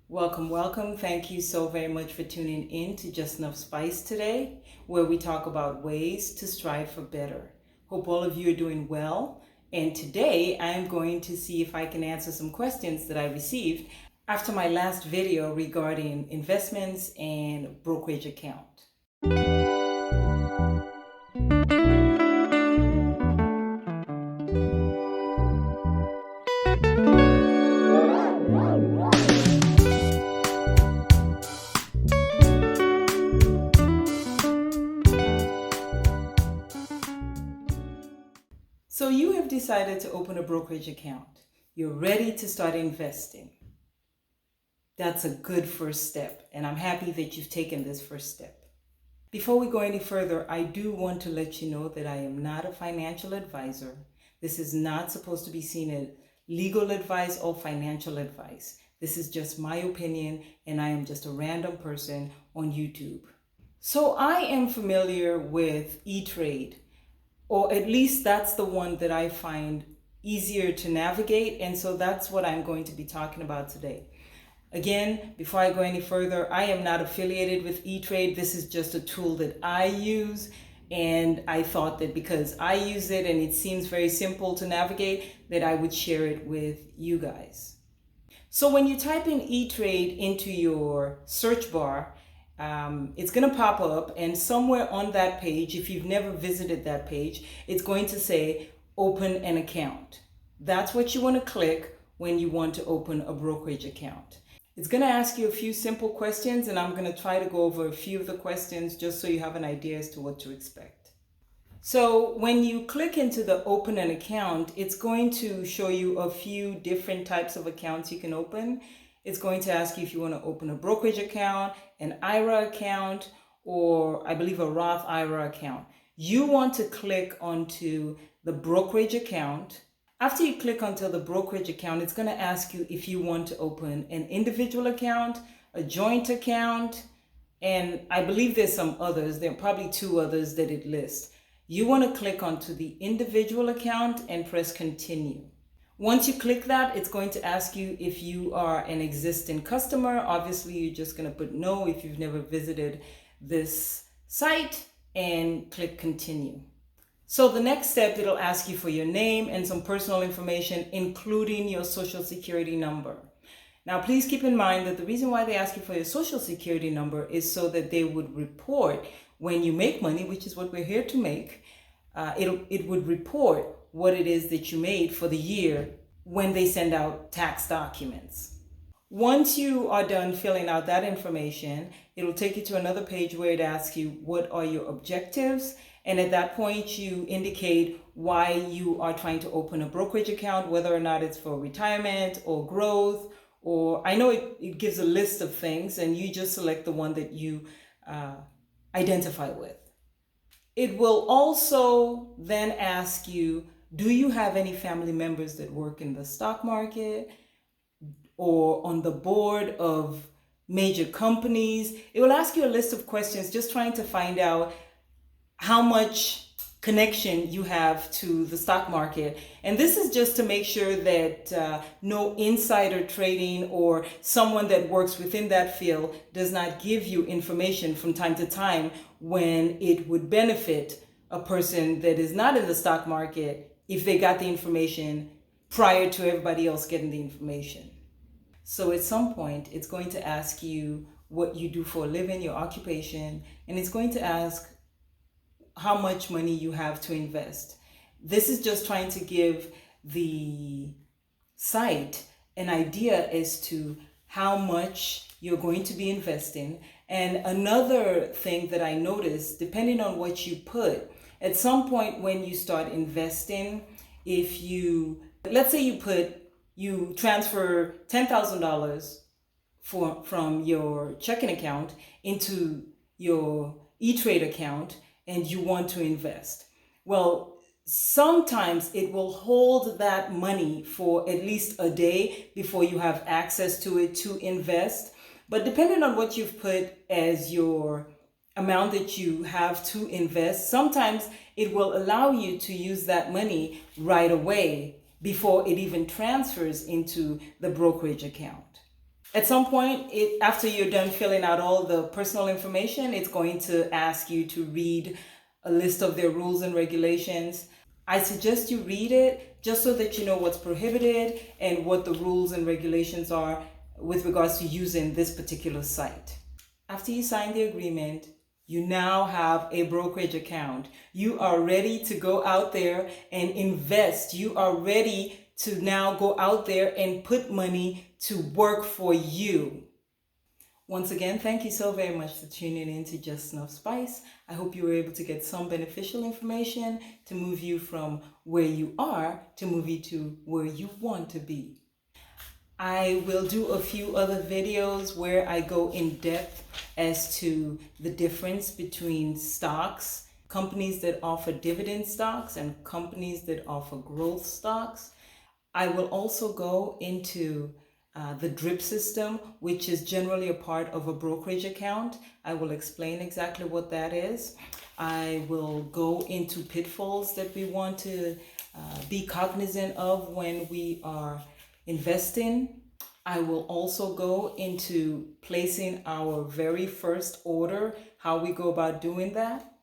Welcome, welcome. Thank you so very much for tuning in to Just Enough Spice today, where we talk about ways to strive for better. Hope all of you are doing well. And today I am going to see if I can answer some questions that I received after my last video regarding investments and brokerage account. So you have decided to open a brokerage account. You're ready to start investing. That's a good first step, and I'm happy that you've taken this first step. Before we go any further, I do want to let you know that I am not a financial advisor. This is not supposed to be seen as legal advice or financial advice. This is just my opinion, and I am just a random person on YouTube. So I am familiar with E-Trade, or at least that's the one that I find easier to navigate, and so that's what I'm going to be talking about today. Again, before I go any further, I am not affiliated with E-Trade. This is just a tool that I use, and I thought that because I use it and it seems very simple to navigate, that I would share it with you guys. So when you type in E-Trade into your search bar, it's going to pop up, and somewhere on that page, if you've never visited that page, it's going to say open an account. That's what you want to click when you want to open a brokerage account. It's going to ask you a few simple questions, and I'm going to try to go over a few of the questions just so you have an idea as to what to expect. So when you click into the open an account, it's going to show you a few different types of accounts you can open. It's going to ask you if you want to open a brokerage account, an IRA account, or I believe a Roth IRA account. You want to click onto the brokerage account. After you click onto the brokerage account, it's going to ask you if you want to open an individual account, a joint account, and I believe there's some others. There are probably two others that it lists. You want to click onto the individual account and press continue. Once you click that, it's going to ask you if you are an existing customer. Obviously, you're just going to put no if you've never visited this site, and click continue. So the next step, it'll ask you for your name and some personal information, including your social security number. Now, please keep in mind that the reason why they ask you for your social security number is so that they would report when you make money, which is what we're here to make. It would report what it is that you made for the year when they send out tax documents. Once you are done filling out that information, it'll take you to another page where it asks you what are your objectives, and at that point you indicate why you are trying to open a brokerage account, whether or not it's for retirement or growth, or I know it gives a list of things, and you just select the one that you identify with. It will also then ask you, do you have any family members that work in the stock market or on the board of major companies? It will ask you a list of questions just trying to find out how much connection you have to the stock market. And this is just to make sure that no insider trading or someone that works within that field does not give you information from time to time when it would benefit a person that is not in the stock market if they got the information prior to everybody else getting the information. So at some point, it's going to ask you what you do for a living, your occupation, and it's going to ask how much money you have to invest. This is just trying to give the site an idea as to how much you're going to be investing. And another thing that I noticed, depending on what you put, at some point when you start investing, if you, let's say you transfer $10,000 from your checking account into your E-Trade account and you want to invest. Well, sometimes it will hold that money for at least a day before you have access to it to invest. But depending on what you've put as your amount that you have to invest, sometimes it will allow you to use that money right away before it even transfers into the brokerage account. At some point, after you're done filling out all the personal information, it's going to ask you to read a list of their rules and regulations. I suggest you read it just so that you know what's prohibited and what the rules and regulations are with regards to using this particular site. After you sign the agreement, you now have a brokerage account. You are ready to go out there and invest. You are ready to now go out there and put money to work for you. Once again, thank you so very much for tuning in to Just Enough Spice. I hope you were able to get some beneficial information to move you from where you are to move you to where you want to be. I will do a few other videos where I go in depth as to the difference between stocks, companies that offer dividend stocks and companies that offer growth stocks. I will also go into the DRIP system, which is generally a part of a brokerage account. I will explain exactly what that is. I will go into pitfalls that we want to be cognizant of when we are investing. I will also go into placing our very first order, how we go about doing that.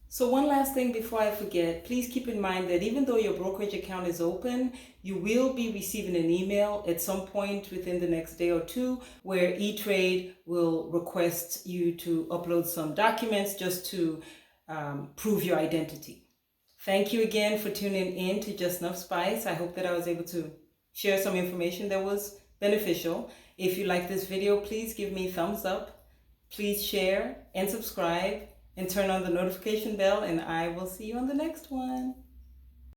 So one last thing before I forget, please keep in mind that even though your brokerage account is open, you will be receiving an email at some point within the next day or two where E-Trade will request you to upload some documents just to prove your identity. Thank you again for tuning in to Just Enough Spice. I hope that I was able to share some information that was beneficial. If you like this video, please give me a thumbs up. Please share and subscribe and turn on the notification bell, and I will see you on the next one.